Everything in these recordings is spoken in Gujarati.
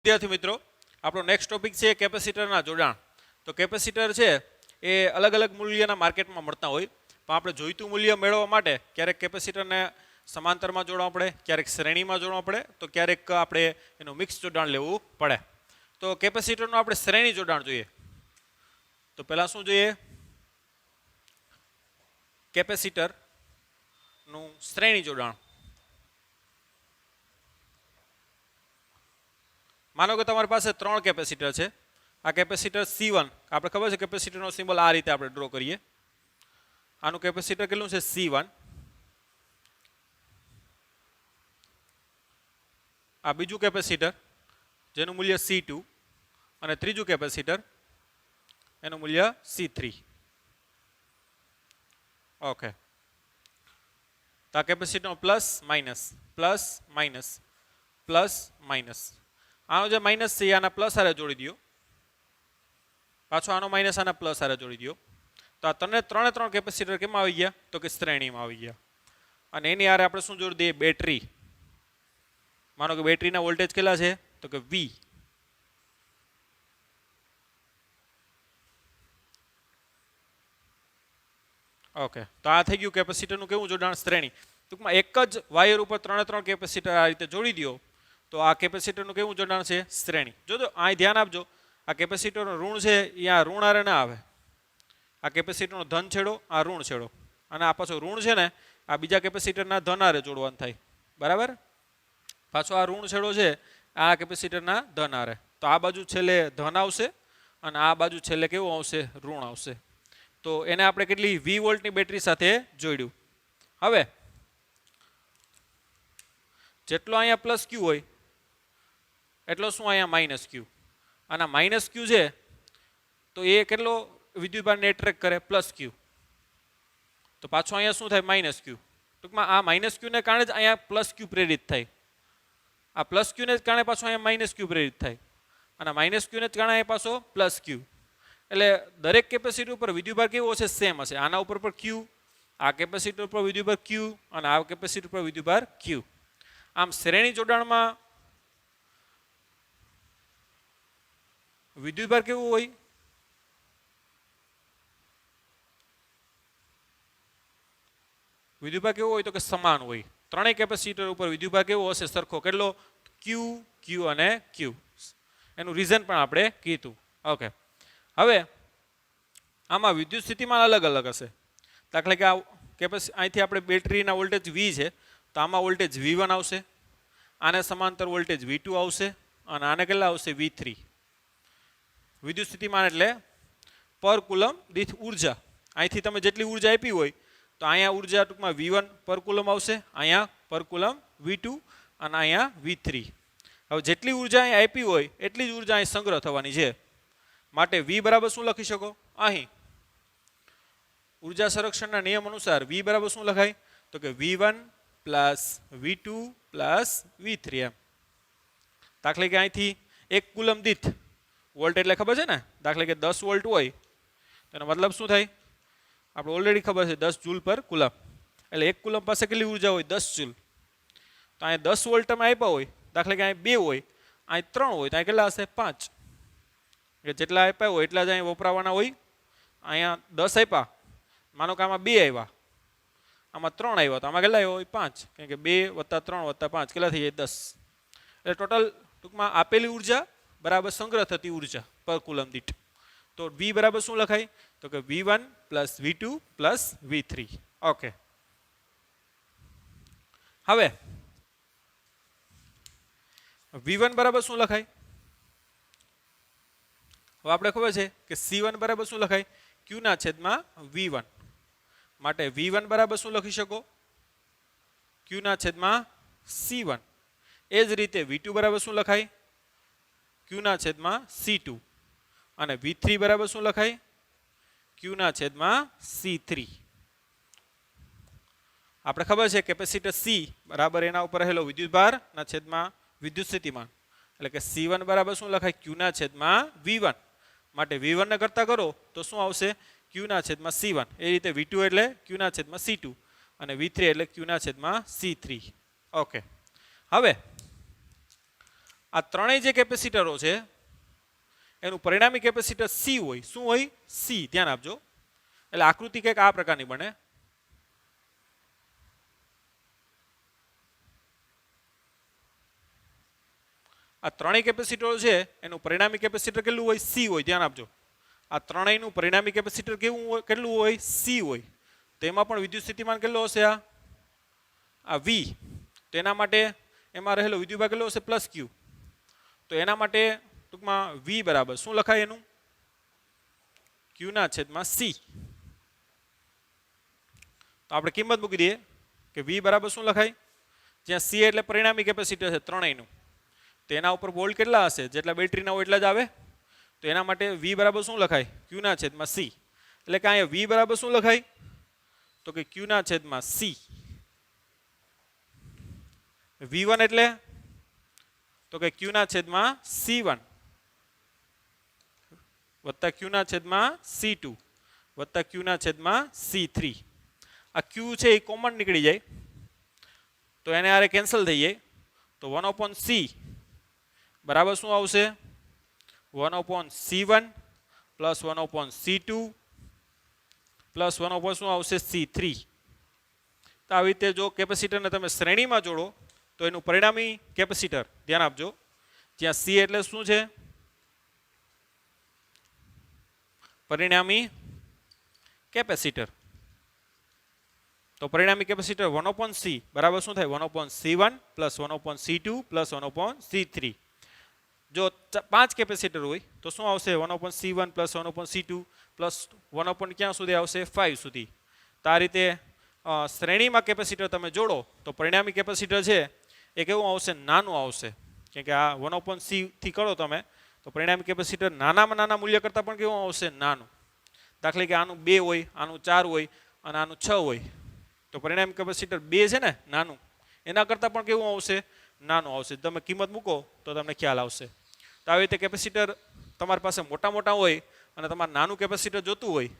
વિદ્યાર્થી મિત્રો, આપણો નેક્સ્ટ ટોપિક છે કેપેસિટરના જોડાણ. તો કેપેસિટર છે એ અલગ અલગ મૂલ્યના માર્કેટમાં મળતા હોય, પણ આપણે જોઈતું મૂલ્ય મેળવવા માટે ક્યારેક કેપેસિટરને સમાંતરમાં જોડવા પડે, ક્યારેક શ્રેણીમાં જોડવા પડે, તો ક્યારેક આપણે એનું મિક્સ જોડાણ લેવું પડે. તો કેપેસિટરનું આપણે શ્રેણી જોડાણ જોઈએ. તો પહેલા શું જોઈએ? કેપેસિટરનું શ્રેણી જોડાણ. માનો કે તમારી પાસે 3 કેપેસિટર છે. આ કેપેસિટર C1, આપણે ખબર છે કેપેસિટરનો સિમ્બોલ આ રીતે આપણે ડ્રો કરીએ. આનું કેપેસિટર કેટલું છે? C1. આ બીજું કેપેસિટર જેનું મૂલ્ય C2 અને ત્રીજું કેપેસિટર એનું મૂલ્ય C3. ઓકે. તો આ કેપેસિટરનો plus minus plus minus plus minus. આનો જે માઇનસ છે આના પ્લસ હારે જોડી દો, પાછો આનો માઇનસ આના પ્લસ હારે જોડી દો. તો આ ત્રણે કેપેસિટર કેમાં આવી ગયા? તો કે શ્રેણીમાં આવી ગયા. અને એની હારે આપણે શું જોડી દઈએ? બેટરી. માનો કે બેટરીના વોલ્ટેજ કેટલા છે? તો કે V. ઓકે. તો આ થઈ ગયું કેપેસિટરનું કેવું જોડાણ? શ્રેણી. ટૂંકમાં એક જ વાયર ઉપર ત્રણ કેપેસિટર આ રીતે જોડી દો તો આ કેપેસિટરનું કેવું જોડાણ છે? શ્રેણી. જોજો અહીં ધ્યાન આપજો, આ કેપેસિટરનો ઋણ છે એ આ ઋણ હારે ના આવે. આ કેપેસિટરનો ધન છેડો, આ ઋણ છેડો, અને આ પાછો ઋણ છે ને આ બીજા કેપેસિટરના ધન હારે જોડવાનું થાય. બરાબર? પાછો આ ઋણ છેડો છે આ કેપેસિટરના ધન હારે. તો આ બાજુ છેલ્લે ધન આવશે અને આ બાજુ છેલ્લે કેવું આવશે? ઋણ આવશે. તો એને આપણે કેટલી? 20 વોલ્ટની બેટરી સાથે જોડ્યું. હવે જેટલો અહીંયા પ્લસ ક્યુ હોય એટલો શું અહીંયા માઇનસ ક્યુ. આના માઇનસ ક્યુ છે તો એ કેટલો વિદ્યુતભારને એટ્રેક્ટ કરે? પ્લસ ક્યુ. તો પાછો અહીંયા શું થાય? માઇનસ ક્યુ. ટૂંકમાં આ માઇનસ ક્યુને કારણે જ અહીંયા પ્લસ ક્યુ પ્રેરિત થાય. આ પ્લસ ક્યુને જ કારણે પાછો અહીંયા માઇનસ ક્યુ પ્રેરિત થાય. અને માઇનસ ક્યુને જ કારણે અહીંયા પાછો પ્લસ ક્યુ. એટલે દરેક કેપેસિટર ઉપર વિદ્યુતભાર કેવો હશે? સેમ હશે. આના ઉપર પર ક્યુ, આ કેપેસિટર ઉપર વિદ્યુતભાર ક્યુ, અને આ કેપેસિટર ઉપર વિદ્યુતભાર ક્યુ. આમ શ્રેણી જોડાણમાં વિદ્યુતભાર કેવું હોય? વિદ્યુતભાર કેવો હોય? તો કે સમાન હોય. ત્રણેય કેપેસિટર ઉપર વિદ્યુતભાર કેવો હશે? સરખો. કેટલો? ક્યુ, ક્યુ અને ક્યુ. એનું રીઝન પણ આપણે કીધું. ઓકે. હવે આમાં વિદ્યુત સ્થિતિમાન અલગ અલગ હશે. દાખલા કે આ અહીંથી આપણે બેટરીના વોલ્ટેજ V છે તો આમાં વોલ્ટેજ V1 આવશે, આને સમાંતર વોલ્ટેજ V2 આવશે, અને આને કેટલા આવશે? V3. વિદ્યુત સ્થિતિમાન એટલે પર કુલમ દીઠ ઉર્જા. અહીંથી તમે જેટલી ઉર્જા આપી હોય તો અહીંયા ઉર્જા ટૂંકમાં V1 પર કુલમ આવશે, અહીંયા પર કુલમ V2 અને અહીંયા V3. હવે જેટલી ઉર્જા અહીં આપી હોય એટલી જ ઉર્જા અહીં સંગ્રહ થવાની છે. માટે V બરાબર શું લખી શકો? અહીં ઉર્જા સંરક્ષણના નિયમ અનુસાર V બરાબર શું લખાય? તો કે V1 plus V2 plus V3 એમ. દાખલા કે અહીંથી એક કુલમ દીઠ વોલ્ટ એટલે ખબર છે ને? દાખલા કે 10 વોલ્ટ હોય તો એનો મતલબ શું થાય? આપણે ઓલરેડી ખબર છે 10 જૂલ પર કુલમ. એટલે એક કુલમ પાસે કેટલી ઉર્જા હોય? 10 જૂલ. તો અહીંયા 10 વોલ્ટ તમે આપ્યા હોય, દાખલા કે અહીં 2 હોય, અહીં 3 હોય, તો અહીં કેટલા હશે? 5. કે જેટલા આપ્યા હોય એટલા જ અહીં વપરાવાના હોય. અહીંયા 10 આપ્યા, માનો કે આમાં 2 આવ્યા, આમાં 3 આવ્યા, તો આમાં કેટલા આવ્યા હોય? 5. કારણ કે 2 + 3 + 5 કેટલા થઈ જાય? 10. એટલે ટોટલ ટૂંકમાં આપેલી ઉર્જા બરાબર સંગ્રહ થતી ઉર્જા પર કુલમ દીઠ. તો V બરાબર શું લખાય? તો કે V1 plus V2 plus V3. Okay. હવે V1 બરાબર શું લખાય? હવે આપણે ખબર છે કે C1 બરાબર શું લખાય? Q ના છેદમાં V1. માટે V1 બરાબર શું લખી શકો? Q ના છેદમાં C1. એ જ રીતે V2 બરાબર શું લખાય? Q ના છેદમાં C2. અને V3 બરાબર શું લખાય? Q ના છેદમાં C3. આપણે ખબર છે કેપેસિટર C બરાબર એના ઉપર રહેલો વિદ્યુતભાર ના છેદમાં વિદ્યુત સ્થિતિમાન. એટલે કે C1 બરાબર શું લખાય? Q ના છેદમાં V1. માટે V1 ને કરતા કરો તો શું આવશે? Q ના છેદમાં C1. એ રીતે V2 એટલે Q ના છેદમાં C2 અને V3 એટલે Q ના છેદમાં C3. ઓકે. હવે આ ત્રણેય જે કેપેસિટરો છે એનું પરિણામી કેપેસિટર સી હોય. શું હોય? સી. ધ્યાન આપજો. એટલે આકૃતિ કંઈક આ પ્રકારની બને. આ ત્રણેય કેપેસિટરો છે એનું પરિણામી કેપેસિટર કેટલું હોય? સી હોય. ધ્યાન આપજો. આ ત્રણેયનું પરિણામી કેપેસિટર કેવું હોય? કેટલું હોય? સી હોય. તેમાં પણ વિદ્યુત સ્થિતિમાન કેટલો હશે? આ વી. તો એના માટે એમાં રહેલો વિદ્યુતભાર કેટલો હશે? પ્લસ ક્યુ. તો એના માટે ટૂંકમાં વી બરાબર શું લખાય એનું? ક્યુના છેદમાં સી. તો આપણે કિંમત મૂકી દઈએ કે વી બરાબર શું લખાય? જ્યાં સી એટલે પરિણામી કેપેસિટર છે ત્રણેયનું, તો એના ઉપર વોલ્ટ કેટલા હશે? જેટલા બેટરીના હોય એટલા જ આવે. તો એના માટે વી બરાબર શું લખાય? ક્યુના છેદમાં સી. એટલે કે અહીંયા વી બરાબર શું લખાય? તો કે ક્યુના છેદમાં સી. V1 એટલે તો કે ક્યુના છેદમાં C1 વત્તા ક્યુના છેદમાં C2 વત્તા ક્યુના છેદમાં C3. આ ક્યુ છે એ કોમન નીકળી જાય તો એને આરે કેન્સલ થઈ જાય. તો 1/C બરાબર શું આવશે? 1/C1 પ્લસ 1/C2 પ્લસ 1/ શું આવશે? C3. તો આવી રીતે જો કેપેસિટરને તમે શ્રેણીમાં જોડો તો એનું પરિણામી કેપેસિટર, ધ્યાન આપજો, જ્યાં સી એટલે શું છે? પરિણામી કેપેસિટર. તો પરિણામી કેપેસિટર 1/C બરાબર શું થાય? 1/C1 plus 1/C2 plus 1/C3. જો 5 કેપેસિટર હોય તો શું આવશે? 1/C1 પ્લસ 1/C2 પ્લસ 1/ ક્યાં સુધી આવશે? 5 સુધી. તો આ રીતે શ્રેણીમાં કેપેસિટર તમે જોડો તો પરિણામી કેપેસિટર છે એ કેવું આવશે? નાનું આવશે. કેમ કે આ 1/C થી કરો તમે તો પરિણામી કેપેસિટર નાનામાં નાના મૂલ્ય કરતાં પણ કેવું આવશે? નાનું. દાખલા કે આનું 2 હોય, આનું 4 હોય અને આનું 6 હોય તો પરિણામી કેપેસિટર 2 છે ને નાનું, એના કરતાં પણ કેવું આવશે? નાનું આવશે. તમે કિંમત મૂકો તો તમને ખ્યાલ આવશે. તો આવી રીતે કેપેસિટર તમારી પાસે મોટા મોટા હોય અને તમારે નાનું કેપેસિટર જોતું હોય,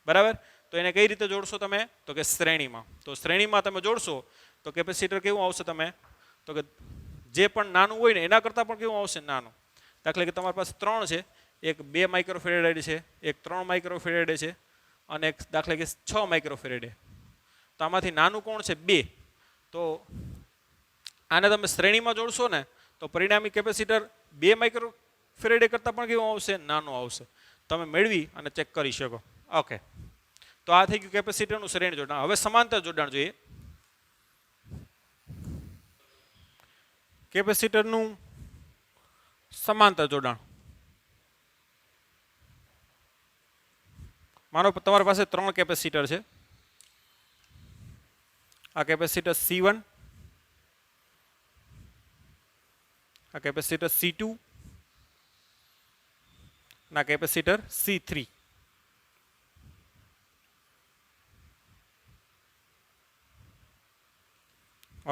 બરાબર, તો એને કઈ રીતે જોડશો તમે? તો કે શ્રેણીમાં. તો શ્રેણીમાં તમે જોડશો તો કેપેસિટર કેવું આવશે? તમે તો કે જે પણ નાનું હોય ને એના કરતાં પણ કેવું આવશે? નાનું. દાખલા કે તમારી પાસે 3 છે, એક 2 માઇક્રોફેરેડે છે, એક 3 માઇક્રોફેરેડે છે અને એક દાખલા કે 6 માઇક્રોફેરેડે. તો આમાંથી નાનું કોણ છે? 2. તો આને તમે શ્રેણીમાં જોડશો ને તો પરિણામી કેપેસિટર 2 માઇક્રોફેરેડે કરતાં પણ કેવું આવશે? નાનું આવશે. તમે મેળવી અને ચેક કરી શકો. ઓકે, તો આ થઈ ગયું કેપેસિટરનું શ્રેણી જોડાણ. હવે સમાંતર જોડાણ જોઈએ. કેપેસિટરનું સમાંતર જોડાણ. માનો તમારી પાસે 3 કેપેસિટર છે. આ કેપેસિટર C1, આ કેપેસિટર C2 અને આ કેપેસિટર C3.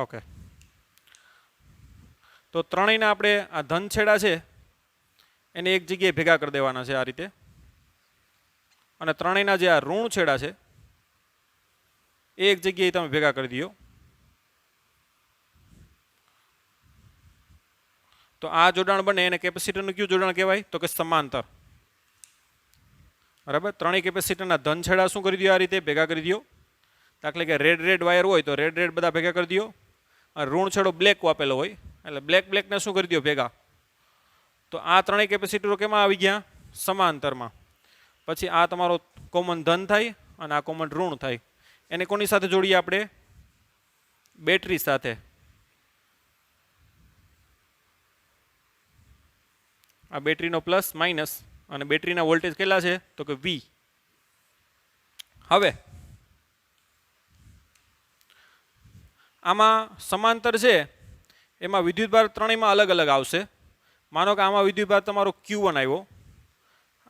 ઓકે, તો ત્રણેયના આપણે આ ધન છેડા છે એને એક જગ્યાએ ભેગા કરી દેવાના છે આ રીતે, અને ત્રણેયના જે આ ઋણ છેડા છે એ એક જગ્યાએ તમે ભેગા કરી દો. તો આ જોડાણ બને એને કેપેસિટરનું કયું જોડાણ કહેવાય? તો કે સમાંતર. બરાબર, ત્રણેય કેપેસિટરના ધન છેડા શું કરી દો? આ રીતે ભેગા કરી દો. દાખલા કે રેડ વાયર હોય તો રેડ બધા ભેગા કરી દો. અને ઋણ છેડો બ્લેક આપેલો હોય એટલે બ્લેકને શું કરી દો? ભેગા. તો આ ત્રણેય કેપેસિટરો કેમાં આવી ગયા? સમાંતરમાં. પછી આ તમારો કોમન ધન થાય અને આ કોમન ઋણ થાય. એને કોની સાથે જોડીએ આપણે? બેટરી સાથે. આ બેટરીનો પ્લસ માઇનસ અને બેટરીના વોલ્ટેજ કેટલા છે? તો કે V. હવે આમાં સમાંતર છે એમાં વિદ્યુતભાર ત્રણેયમાં અલગ અલગ આવશે. માનો કે આમાં વિદ્યુતભાર તમારો Q1 આવ્યો,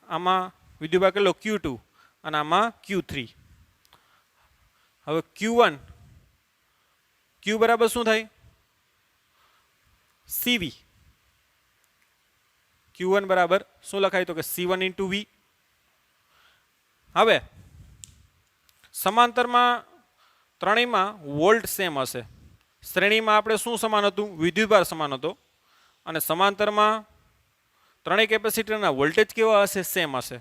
આમાં વિદ્યુતભાર કેટલો? Q2 અને આમાં Q3. હવે Q1 Q બરાબર શું થાય? CV. Q1 બરાબર શું લખાય? તો કે C1 × V. હવે સમાંતરમાં ત્રણેયમાં વોલ્ટ સેમ હશે. શ્રેણીમાં આપણે શું સમાન હતું? વિદ્યુતભાર સમાન હતો. અને સમાંતરમાં ત્રણેય કેપેસિટરના વોલ્ટેજ કેવા હશે? સેમ હશે.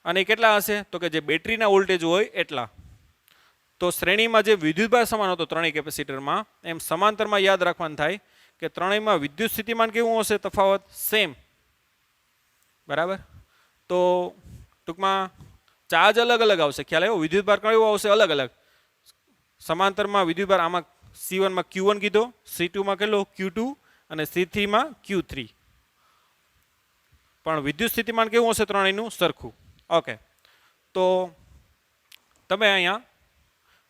અને કેટલા હશે? તો કે જે બેટરીના વોલ્ટેજ હોય એટલા. તો શ્રેણીમાં જે વિદ્યુતભાર સમાન હતો ત્રણેય કેપેસિટરમાં, એમ સમાંતરમાં યાદ રાખવાનું થાય કે ત્રણેયમાં વિદ્યુત સ્થિતિમાન કેવું હશે? તફાવત સેમ. બરાબર. તો ટૂંકમાં ચાર્જ અલગ અલગ આવશે. ખ્યાલ આવ્યો? વિદ્યુતભાર કેવો આવશે? અલગ અલગ. સમાંતરમાં વિદ્યુતભાર આમાં C1 માં Q1 કીધો, C2 માં કેટલો? Q2 અને C3 માં Q3. પણ વિદ્યુત સ્થિતિમાન કેવું હશે? ત્રણેયનું સરખું. ઓકે. તો તમે અહીંયા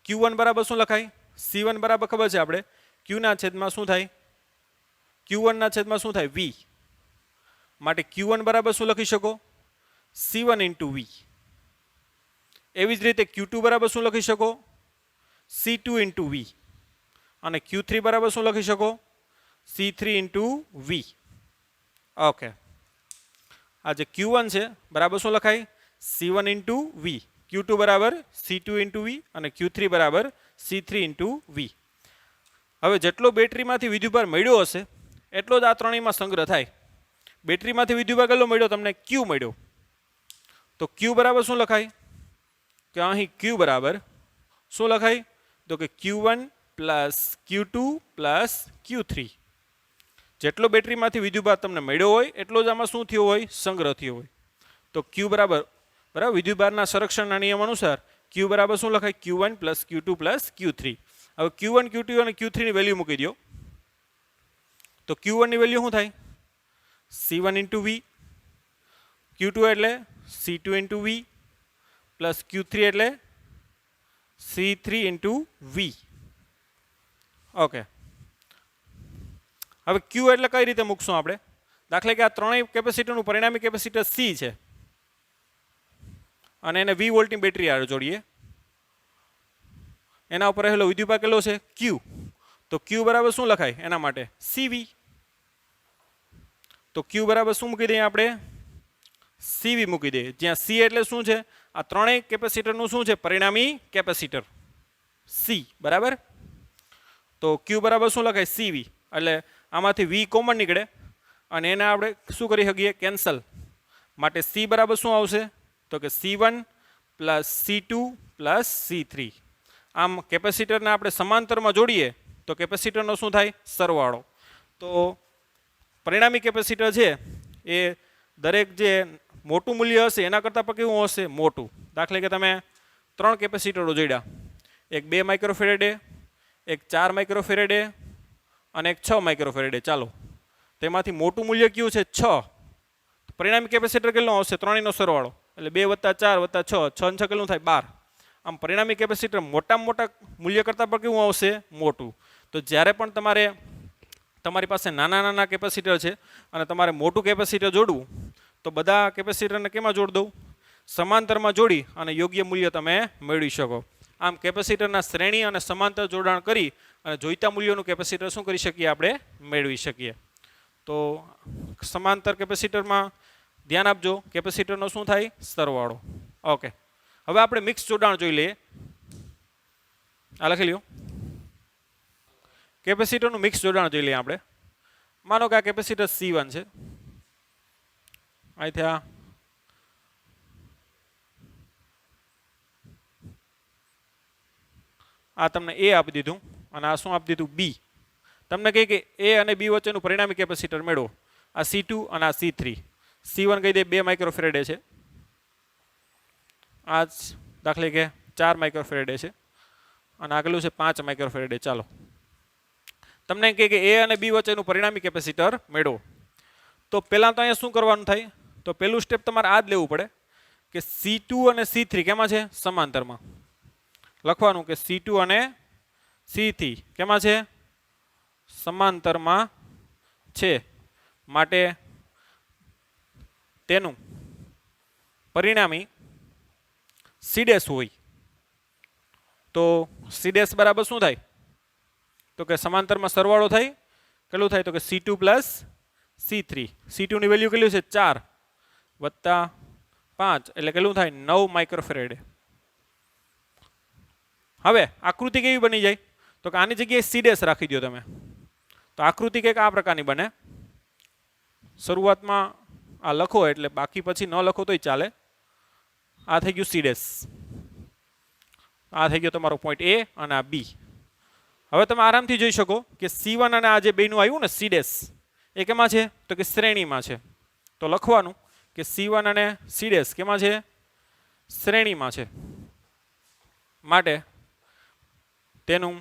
Q1 બરાબર શું લખાય? C1 બરાબર ખબર છે આપણે, Q ના છેદમાં શું થાય? Q1 ના છેદમાં શું થાય? V. માટે Q1 બરાબર શું લખી શકો? C1 into V. એવી જ રીતે Q2 બરાબર શું લખી શકો? C2 into V. અને Q3 બરાબર શું લખી શકો? C3 into V. ઓકે. આ જે Q1 છે બરાબર શું લખાય? C1 into V. Q2 બરાબર C2 into V અને Q3 બરાબર C3 into V. હવે જેટલો બેટરીમાંથી વિદ્યુતભાર મળ્યો હશે એટલો જ આ ત્રણેયમાં સંગ્રહ થાય. બેટરીમાંથી વિદ્યુતભાર કેટલો મળ્યો તમને? Q મળ્યો. તો Q બરાબર શું લખાય? કે અહીં Q બરાબર શું લખાય? તો કે Q1 plus Q2 plus Q3. જેટલો બેટરીમાંથી વિદ્યુતભાર તમને મળ્યો હોય એટલો જ આમાં શું થયો હોય? સંગ્રહ થયો હોય. તો Q બરાબર વિદ્યુતભારના સંરક્ષણના નિયમ અનુસાર Q બરાબર શું લખાય? Q1 plus Q2 plus Q3. હવે Q1, Q2 અને Q3 ની વેલ્યુ મૂકી દો. તો Q1 ની વેલ્યુ શું થાય? C1 into V. Q2 એટલે C2 into V plus Q3 એટલે C3 into V. ઓકે. હવે Q એટલે કઈ રીતે મૂકશું આપણે? દાખલા કે આ ત્રણેય કેપેસિટરનું પરિણામી કેપેસિટર C છે અને એને V વોલ્ટની બેટરી આરે જોડીએ. એના ઉપર રહેલો વિદ્યુતભાર કેટલો છે? Q. તો Q બરાબર શું લખાય એના માટે? CV. તો Q બરાબર શું મૂકી દઈએ આપણે? CV મૂકી દઈએ. જ્યાં C એટલે શું છે? આ ત્રણેય કેપેસિટરનું શું છે? પરિણામી કેપેસિટર C. બરાબર. તો Q બરાબર શું લખાય? CV. એટલે આમાંથી V કોમન નીકળે અને એને આપણે શું કરી શકીએ? કેન્સલ. માટે C બરાબર શું આવશે? તો કે C1 plus C2 plus C3. આમ કેપેસિટરને આપણે સમાંતરમાં જોડીએ તો કેપેસિટરનો શું થાય? સરવાળો. તો પરિણામી કેપેસિટર છે એ દરેક જે મોટું મૂલ્ય હશે એના કરતાં પણ કેવું હશે? મોટું. દાખલા કે તમે 3 કેપેસિટરો જોડ્યા, એક 2 માઇક્રોફેરેડે, એક 4 માઇક્રોફેરેડે અને એક 6 માઇક્રોફેરેડે. ચાલો, તેમાંથી મોટું મૂલ્ય કયું છે? 6. પરિણામી કેપેસિટર કેટલો આવશે? ત્રણેયનો સરવાળો. એટલે 2 + 4 + 6, 6 ને 6 કેટલું થાય? 12. આમ પરિણામી કેપેસિટર મોટામાં મોટા મૂલ્ય કરતાં પણ કેવું આવશે? મોટું. તો જ્યારે પણ તમારી પાસે નાના નાના કેપેસિટર છે અને તમારે મોટું કેપેસિટર જોડવું, તો બધા કેપેસિટરને કેમાં જોડી દઉં? સમાંતરમાં જોડી અને યોગ્ય મૂલ્ય તમે મેળવી શકો. આમ કેપેસિટરના શ્રેણી અને સમાંતર જોડાણ કરી અને જોઈતા મૂલ્યોનું કેપેસિટર શું કરી શકીએ? આપણે મેળવી શકીએ. તો સમાંતર કેપેસિટરમાં ધ્યાન આપજો, કેપેસિટરનો શું થાય? સરવાળો. ઓકે. હવે આપણે મિક્સ જોડાણ જોઈ લઈએ. આ લખી લ્યો. કેપેસિટરનું મિક્સ જોડાણ જોઈ લઈએ આપણે. માનો કે આ કેપેસિટર C1 છે. અહીંથી આ તમને A આપી દીધું અને આ શું આપી દીધું? B. તમને કહે કે A અને B વચ્ચેનું પરિણામી કેપેસિટર મેળવો. આ C2 અને આ C3. C1 કહી દે 2 માઇક્રોફેરેડે છે. આ દાખલે કે 4 માઇક્રોફેરેડે છે અને આગળનું છે 5 માઇક્રોફેરેડે. ચાલો, તમને કહે કે A અને B વચ્ચેનું પરિણામી કેપેસિટર મેળવો. તો પહેલાં તો અહીંયા શું કરવાનું થાય? તો પહેલું સ્ટેપ તમારે આ જ લેવું પડે કે C2 અને C3 કેમાં છે? સમાંતરમાં. લખવાનું કે C2 અને C3 કેમાં છે? સમાંતરમાં છે. માટે તેનું પરિણામી C' હોય તો C' બરાબર શું થાય? તો કે સમાંતરમાં સરવાળો થાય. કેટલું થાય? તો કે C2 પ્લસ C3. C2 ની વેલ્યુ કેટલી છે? 4 વત્તા 5 એટલે કેટલું થાય? 9 માઇક્રોફેરેડે. હવે આકૃતિ કેવી બની જાય? તો કે આની જગ્યાએ C' રાખી દો તમે. તો આકૃતિ કંઈક આ પ્રકારની બને. શરૂઆતમાં આ લખો એટલે બાકી પછી ન લખો તોય ચાલે. આ થઈ ગયું સી ડેશ, આ થઈ ગયો તમારો પોઈન્ટ એ અને આ બી. હવે તમે આરામથી જોઈ શકો કે C1 અને આ જે બેનું આવ્યું ને સી ડેશ એ કેમાં છે તો કે શ્રેણીમાં છે. તો લખવાનું કે C1 અને સી ડેશ કેમાં છે શ્રેણીમાં છે. માટે તેનું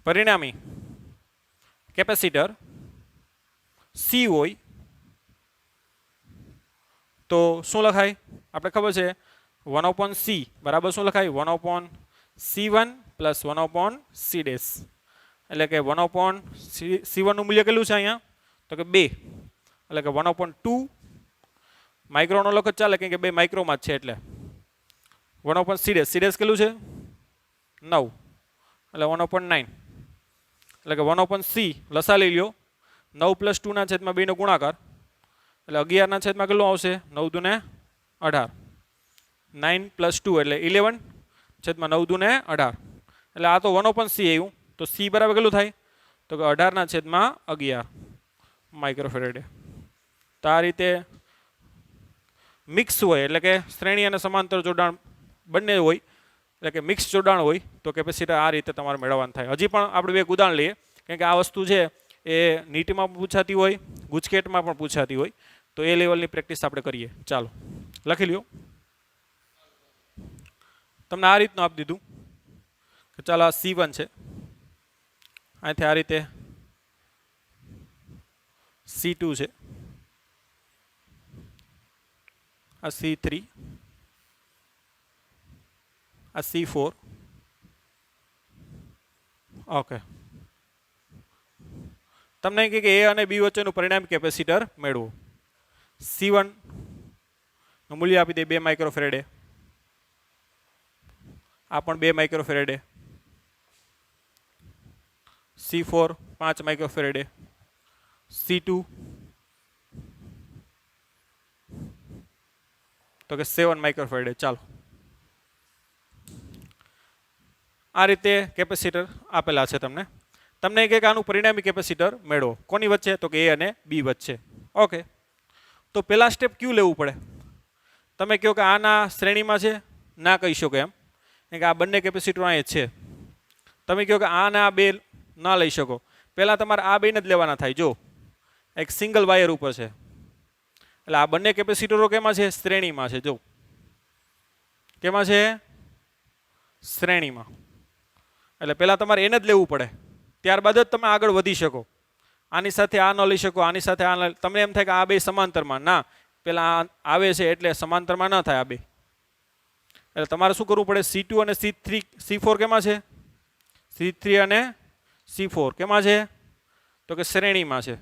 પરિણામી કેપેસિટર સી હોય તો શું લખાય આપણે ખબર છે 1/c બરાબર શું લખાય 1/c1 પ્લસ 1/c ડેશ. એટલે કે 1/c1 નું મૂલ્ય કેટલું છે અહીંયા તો કે 2 એટલે કે 1/2 માઇક્રોનો લખો ચાલે કેમ કે 2 માઇક્રોમાં જ છે એટલે 1/c ડેશ. સી ડેશ કેટલું છે 9 એટલે 1/9 એટલે કે 1/c લસા લઈ લ્યો 9 + 2 ના છેદમાં 2 નો ગુણાકાર એટલે 11 ના છેદમાં કેટલું આવશે 9 દુ ને 18 9 + 2 એટલે 11 છેદમાં 9 દુ ને 18 એટલે આ તો 1/c આવ્યું તો c બરાબર કેટલું થાય તો કે 18 ના છેદમાં 11 માઇક્રોફેરેડે. તો આ રીતે મિક્સ હોય એટલે કે શ્રેણી અને સમાંતર જોડાણ બંને હોય એટલે કે મિક્સ જોડાણ હોય તો કેપેસિટર આ રીતે તમારે મેળવવાનું થાય. હજી પણ આપણે એક ઉદાહરણ લઈએ કારણ કે આ વસ્તુ છે એ નીટમાં પણ પૂછાતી હોય ગુજકેટમાં પણ પૂછાતી હોય તો એ લેવલની પ્રેક્ટિસ આપણે કરીએ. ચાલો લખી લ્યો. તમને આ રીતનું આપી દીધું કે ચાલો આ C1 છે અહીંથી આ રીતે C2 છે આ C3 આ C4 ઓકે. તમને કહે કે A અને B વચ્ચેનું પરિણામી કેપેસિટર મેળવો. C1 નું મૂલ્ય આપી દે 2 માઇક્રોફેરેડે આ પણ 2 માઇક્રોફેરેડે C4 5 માઇક્રોફેરેડે C2 તો કે 7 માઇક્રોફેરેડે. ચાલો આ રીતે કેપેસિટર આપેલા છે તમને. તમને કહે કે આનું પરિણામી કેપેસિટર મેળવો કોની વચ્ચે તો કે A અને B વચ્ચે. ઓકે તો પહેલા સ્ટેપ ક્યુ લેવું પડે. તમે કહો કે આના શ્રેણીમાં છે ના કહી શકો એમ કે આ બંને કેપેસિટર અહીંયા છે. તમે કહો કે આના આ બે ના લઈ શકો પહેલાં તમારે આ બેને જ લેવાના થાય. જો એક સિંગલ વાયર ઉપર છે એટલે આ બંને કેપેસિટરો કેમાં છે શ્રેણીમાં છે. જો કેમાં છે શ્રેણીમાં એટલે પહેલાં તમારે એને જ લેવું પડે ત્યારબાદ જ તમે આગળ વધી શકો. આની સાથે આ ન લઈ શકો આની સાથે આ તમને એમ થાય કે આ બે સમાંતરમાં ના પેલા આવે છે એટલે સમાંતરમાં ન થાય આ બે. એટલે તમારે શું કરવું પડે C2 અને C4 કેમાં છે C3 અને C4 કેમાં છે તો કે શ્રેણીમાં છે.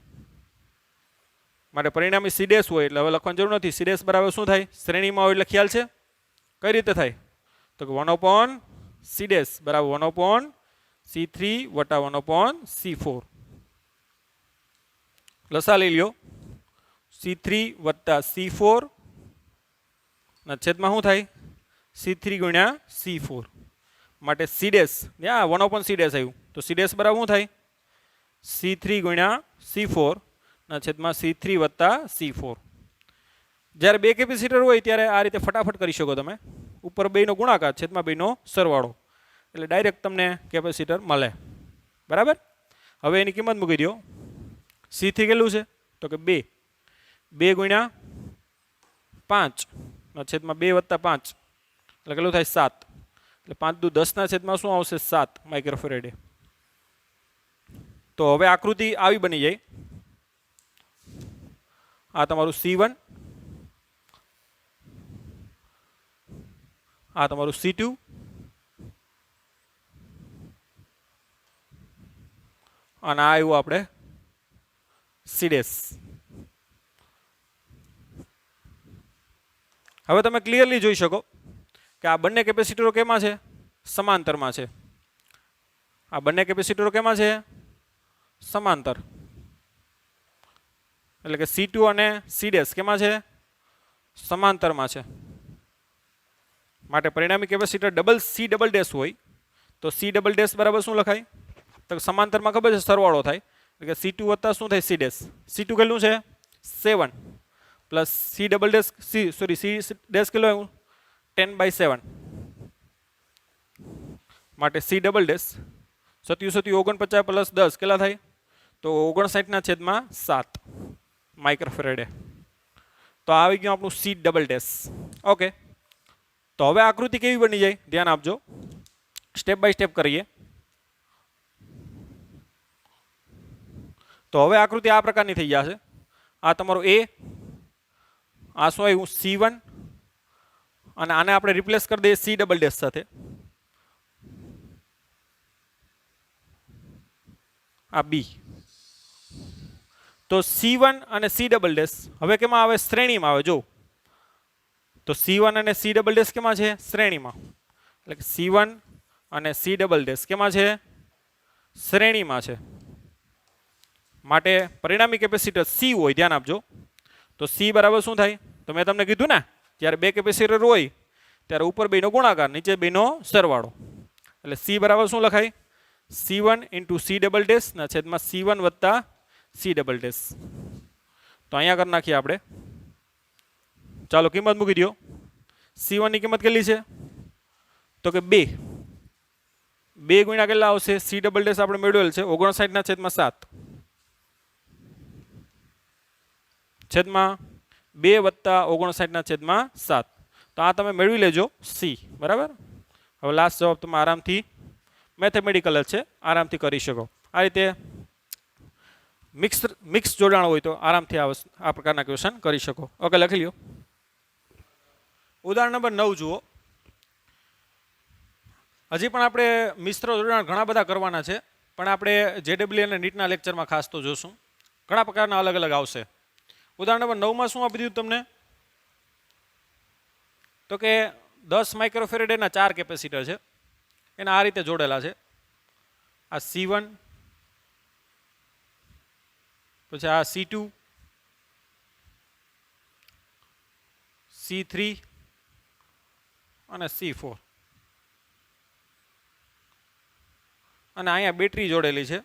માટે પરિણામી સી ડેશ હોય એટલે હવે લખવાની જરૂર નથી. સી ડેશ બરાબર શું થાય શ્રેણીમાં હોય એટલે ખ્યાલ છે કઈ રીતે થાય તો કે 1/c ડેશ બરાબર 1/c3 વટા 1/c4. લસા લઈ લ્યો C3 વત્તા C4 ના છેદમાં શું થાય C3 ગુણ્યા C4. માટે સી ડેશ ત્યાં 1/c ડેશ આવ્યું તો સી ડેશ બરાબર શું થાય C3 ગુણ્યા C4 ના છેદમાં C3 વત્તા C4. જ્યારે બે કેપેસિટર હોય ત્યારે આ રીતે ફટાફટ કરી શકો તમે. ઉપર બેનો ગુણાકાર છેદમાં બેનો સરવાળો એટલે ડાયરેક્ટ તમને કેપેસિટર મળે. બરાબર. હવે એની કિંમત મૂકી દો. C3 કેટલું છે તો કે 2 2 ગુણ્યા 5 ના છેદમાં 2 વત્તા 5 એટલે કેટલું થાય 7 એટલે 5 દુ 10 ના છેદમાં શું આવશે 7 માઇક્રોફેરેડે. તો હવે આકૃતિ આવી બની જાય. આ તમારું C1 આ તમારું C2 અને આ આવ્યું આપણે સી ડેશ. હવે તમે ક્લિયરલી જોઈ શકો કે આ બંને કેપેસિટરો કેમાં છે સમાંતરમાં છે. આ બંને કેપેસિટરો કેમાં છે સમાંતર એટલે કે C2 અને સી ડેશ કેમાં છે સમાંતરમાં છે. માટે પરિણામી કેપેસિટર C ડબલ ડેશ હોય તો C ડબલ ડેશ બરાબર શું લખાય તો સમાંતરમાં ખબર છે સરવાળો થાય એટલે કે C2 વત્તા શું થાય C ડેશ. C2 કેટલું છે 7 plus C double dash C dash કેટલું આવ્યું 10/7 માટે C ડબલ ડેશ 47 પ્લસ 10 કેટલા થાય તો 59/7 માઇક્રોફેરેડે. તો આવી ગયું આપણું C ડબલ ડેશ. ઓકે, તો હવે આકૃતિ કેવી બની જાય ધ્યાન આપજો, સ્ટેપ બાય સ્ટેપ કરીએ. તો હવે આકૃતિ આ પ્રકારની થઈ જશે. આ તમારો A, આ શું આવ્યું C1 અને આને આપણે રિપ્લેસ કરી દઈએ C ડબલ ડેશ સાથે. આ B. તો C1 અને C ડબલ ડેશ હવે કેમાં આવે શ્રેણીમાં આવે. જો તો C1 અને C ડબલ ડેશ કેમાં છે શ્રેણીમાં, એટલે કે C1 અને C ડબલ ડેશ કેમાં છે શ્રેણીમાં છે. માટે પરિણામી કેપેસિટર C હોય ધ્યાન આપજો. તો C બરાબર શું થાય તો મેં તમને કીધું ને જ્યારે બે કેપેસિટર હોય ત્યારે ઉપર બેનો ગુણાકાર નીચે બેનો સરવાળો, એટલે C બરાબર શું લખાય C1 × C ડબલ ડેશ ના છેદમાં C1 વત્તા C ડબલ ડેશ. તો અહીંયા કરી નાખીએ આપણે. ચાલો કિંમત મૂકી દો. C1 ની કિંમત કેટલી છે તો કે 2 ગુણ્યા કેટલા આવશે C ડબલ ડેશ આપણે મેળવેલ છે 59/7 છેદમાં 2 વત્તા 59/7. તો આ તમે મેળવી લેજો C બરાબર. હવે લાસ્ટ જવાબ તમે આરામથી મેથેમેટિકલ જ છે, આરામથી કરી શકો. આ રીતે મિક્સ જોડાણ હોય તો આરામથી આ પ્રકારના ક્વેશ્ચન કરી શકો. ઓકે, લખી લ્યો. ઉદાહરણ નંબર 9 જુઓ. હજી પણ આપણે મિશ્ર જોડાણ ઘણા બધા કરવાના છે, પણ આપણે JEE અને નીટના લેક્ચરમાં ખાસ તો જોશું. ઘણા પ્રકારના અલગ અલગ આવશે. ઉદાહરણ નંબર 9માં શું આપી દીધું તમને તો કે 10 માઇક્રોફેરેડેના 4 કેપેસિટર છે, એના આ રીતે જોડેલા છે. આ C1, પછી આ C2, C3 અને C4 અને અહીંયા બેટરી જોડેલી છે.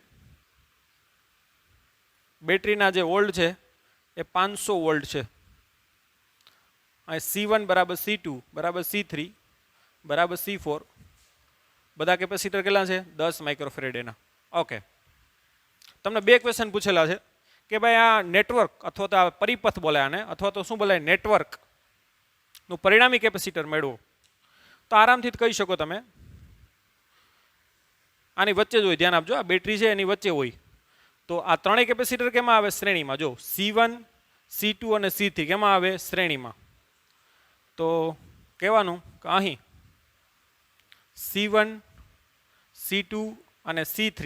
બેટરીના જે વોલ્ટ છે એ 500 વોલ્ટ છે. અહીં C1 બરાબર C2 બરાબર C3 બરાબર C4 બધા કેપેસિટર કેટલા છે 10 માઇક્રોફેરેડેના. ઓકે, તમને બે ક્વેશ્ચન પૂછેલા છે કે ભાઈ આ નેટવર્ક અથવા તો આ પરિપથ બોલાય આને અથવા તો શું બોલાય નેટવર્કનું પરિણામી કેપેસિટર મેળવો. તો આરામથી કહી શકો તમે. આની વચ્ચે જ હોય ધ્યાન આપજો, આ બેટરી છે એની વચ્ચે હોય. તો આ ત્રણેય કેપેસિટર કેમાં આવે શ્રેણીમાં. જો C1 C2 અને C3 કેમાં આવે શ્રેણીમાં. તો કહેવાનું કે અહીં C1 C2 અને C3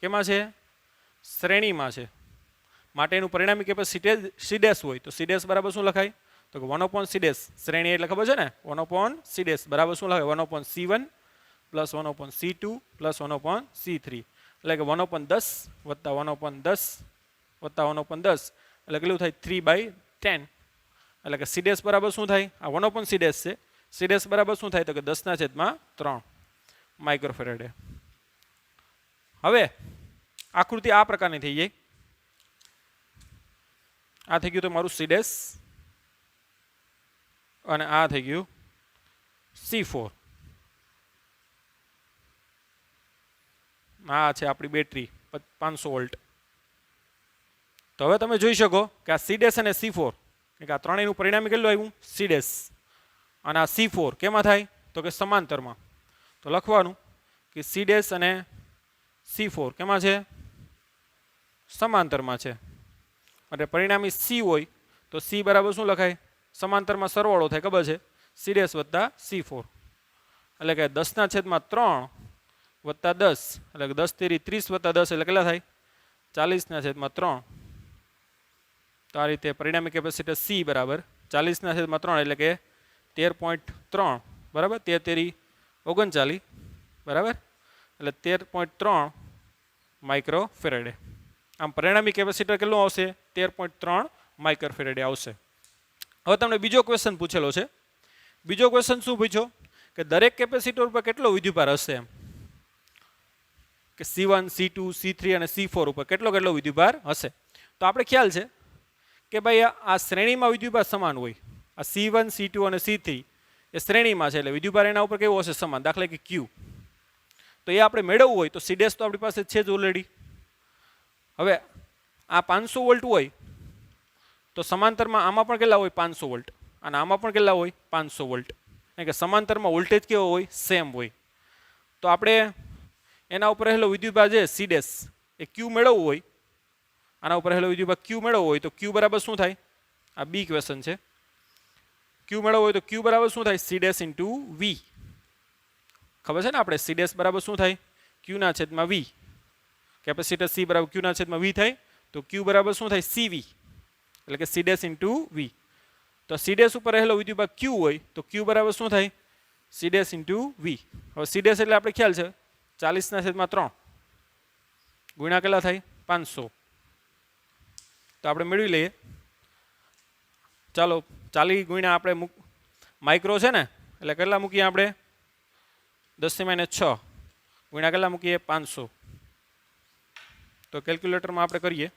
કેમાં છે શ્રેણીમાં છે. માટે એનું પરિણામી કેપેસિટર C ડેશ હોય. તો C ડેશ બરાબર શું લખાય તો કે 1/C ડેશ. શ્રેણી એટલે ખબર છે ને 1/C ડેશ બરાબર શું લખાય 1/C1 plus 1/C2 plus 1/C3 એટલે કે 1/10 વત્તા 1/10 વત્તા 1/10 એટલે કેટલું થાય 3/10. એટલે કે C ડેશ બરાબર શું થાય આ 1/C ડેશ છે. C ડેશ બરાબર શું થાય તો કે 10/3 માઇક્રોફેરેડે. હવે આકૃતિ આ પ્રકારની થઈ જાય. આ થઈ ગયું તો મારું C ડેશ અને આ થઈ ગયું C4. આ છે આપણી બેટરી 500 વોલ્ટ. તો હવે તમે જોઈ શકો કે આ C ડેશ અને C4 કે આ ત્રણેયનું પરિણામી કેટલું આવ્યું C ડેશ અને આ C4 કેમાં થાય તો કે સમાંતરમાં. તો લખવાનું કે C ડેશ અને C4 કેમાં છે સમાંતરમાં છે. અને પરિણામી C હોય તો C બરાબર શું લખાય સમાંતરમાં સરવાળો થાય ખબર છે C ડેશ વત્તા C4 એટલે કે 10/3 વત્તા 10 એટલે કે 10 તેરી 30 વત્તા 10 એટલે કેટલા થાય 40/3. તો આ રીતે પરિણામી કેપેસિટર C બરાબર 40/3 એટલે કે 13.3 બરાબર 13 તેરી 39 બરાબર એટલે 13.3 માઇક્રોફેરેડે. આમ પરિણામી કેપેસિટર કેટલું આવશે 13.3 માઇક્રોફેરેડે આવશે. હવે તમને બીજો ક્વેશ્ચન પૂછેલો છે. બીજો ક્વેશ્ચન શું પૂછ્યો કે દરેક કેપેસિટર ઉપર કેટલો વિદ્યુતભાર હશે એમ. કે C1 C2 C3 અને C4 ઉપર કેટલો કેટલો વિદ્યુતભાર હશે. તો આપણે ખ્યાલ છે કે ભાઈ આ શ્રેણીમાં વિદ્યુતભાર સમાન હોય. આ C1 C2 અને C3 એ શ્રેણીમાં છે એટલે વિદ્યુતભાર એના ઉપર કેવો હશે? સમાન. દાખલા કે Q. તો એ આપણે મેળવવું હોય તો C' તો આપણી પાસે છે જ ઓલરેડી. હવે આ 500 વોલ્ટ હોય તો સમાંતરમાં આમાં પણ કેટલા હોય? 500 વોલ્ટ. અને આમાં પણ કેટલા હોય? 500 વોલ્ટ. એટલે કે સમાંતરમાં વોલ્ટેજ કેવો હોય? સેમ હોય. તો આપણે એના ઉપર રહેલો વિદ્યુતભાર છે C' એ Q મેળવવું હોય, આના ઉપર રહેલો વિદ્યુતભાર Q મેળવવો હોય તો Q બરાબર શું થાય? આ બી ક્વેશ્ચન છે. Q મેળવવો હોય તો Q બરાબર શું થાય? C' into V. ખબર છે ને આપણે C' બરાબર શું થાય? Q ના છેદમાં V. કેપેસિટર C બરાબર Q ના છેદમાં V થાય તો Q બરાબર શું થાય? CV. એટલે કે C' ઇન્ટુ V. તો C' ઉપર રહેલો વિદ્યુતભાર Q હોય તો Q બરાબર શું થાય? C' into V. હવે C' એટલે આપણે ખ્યાલ છે 40 ના છેદમાં 3 ગુણ્યા કેટલા થાય? 500. તો આપણે મેળવી લઈએ. ચાલો 40 ગુણ્યા આપણે માઇક્રો છે ને એટલે કેટલા મૂકીએ આપણે? 10⁻6 ગુણ્યા કેટલા મૂકીએ? 500. તો કેલ્ક્યુલેટરમાં આપણે કરીએ.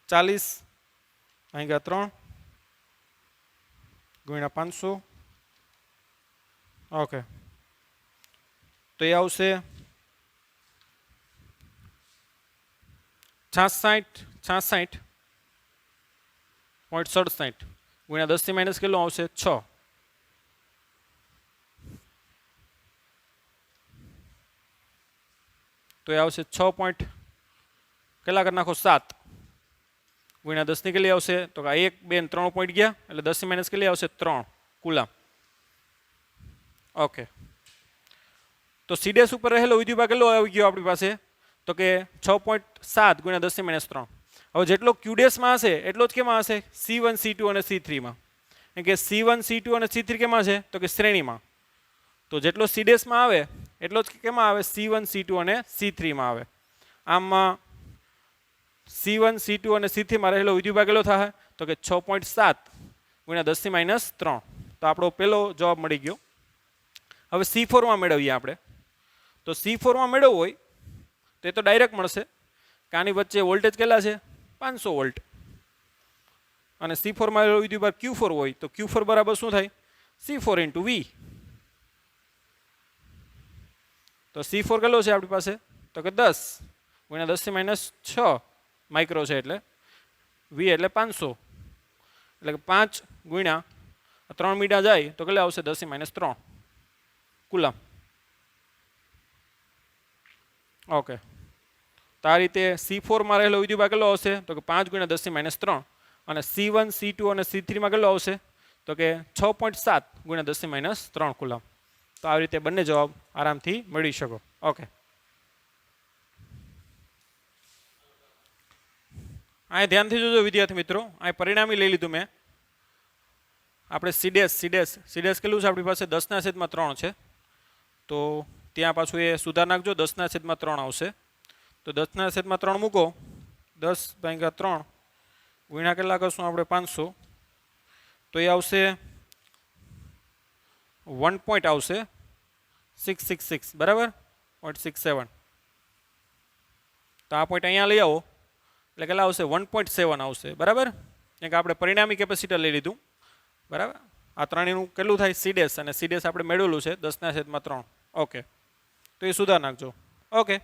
40 ભાગ્યા 3 ગુણ્યા 500. ઓકે. તો એ આવશે 66.67 ગુણ્યા 10 થી માઇનસ કેટલો આવશે? 6. તો એ આવશે 6 પોઈન્ટ કેટલા કરી નાખો? 7 ગુણ્યા 10 ની કેટલી આવશે? તો 1 2 3 પોઈન્ટ ગયા એટલે 10 થી માઇનસ કેટલી આવશે? 3 કુલામ. ઓકે. તો C' ઉપર રહેલો વિદ્યુતભાર કેટલો આવી ગયો આપણી પાસે? તો કે 6.7 ગુણ્યા 10 થી માઇનસ 3. હવે જેટલો Q' માં હશે એટલો જ કેમાં હશે? C1 C2 અને C3 માં. એટલે કે C1 C2 અને C3 કેમાં છે? તો કે શ્રેણીમાં. તો જેટલો C' માં આવે એટલો જ કેમાં આવે? C1 C2 અને C3 માં આવે. આમાં C1 C2 અને C3 માં રહેલો વિદ્યુતભાર કેટલો થાય? તો કે 6.7 ગુણ્યા 10 થી માઇનસ 3. તો આપણો પહેલો જવાબ મળી ગયો. હવે C4 માં મેળવીએ આપણે. તો C4 માં મેળવવું હોય તો એ તો ડાયરેક્ટ મળશે કે આની વચ્ચે વોલ્ટેજ કેટલા છે? 500 વોલ્ટ. અને C4 માં વિદ્યુતભાર Q4 હોય તો Q4 બરાબર શું થાય? C4 into V. તો C4 કેટલો છે આપણી પાસે? તો કે 10 ગુણ્યા 10 થી માઇનસ 6 માઇક્રો છે એટલે V એટલે 500. એટલે કે 5 ગુણ્યા 3 મીટર જાય તો કેટલા આવશે? 10 થી માઇનસ 3 કુલામ. ઓકે. તો આ રીતે C4 માં રહેલો વિદ્યુતભાર કેટલો આવશે? તો કે 5 ગુણ્યા 10 થી માઇનસ 3. અને C1 C2 અને C3 માં કેટલો આવશે? તો કે 6.7 ગુણ્યા 10 થી માઇનસ 3 કુલામ. તો આ રીતે બંને જવાબ આરામથી મેળવી શકો. ઓકે. આ ધ્યાનથી જોજો વિદ્યાર્થી મિત્રો. આ પરિણામી લઈ લીધું મેં. આપણે C' કેટલું છે આપણી પાસે? 10 ના છેદમાં 3 છે. તો ત્યાં પાછું એ સુધાર નાખજો. 10 ના છેદમાં 3 આવશે. તો 10 ના છેદમાં 3 મૂકો. 10 ભાગ્યા 3 ગુણ્યા કેટલા કરશું આપણે? 500. તો એ આવશે 1 પોઈન્ટ આવશે 666 બરાબર 0.67. તો આ પોઈન્ટ અહીંયા લઈ આવો એટલે કેટલા આવશે? 1.7 આવશે બરાબર. કે આપણે પરિણામી કેપેસિટર લઈ લીધું બરાબર. આ ત્રણેયનું કેટલું થાય? C' અને C' આપણે મેળવેલું છે 10 ના છેદમાં 3. ઓકે. તો એ સુધાર નાખજો. ઓકે.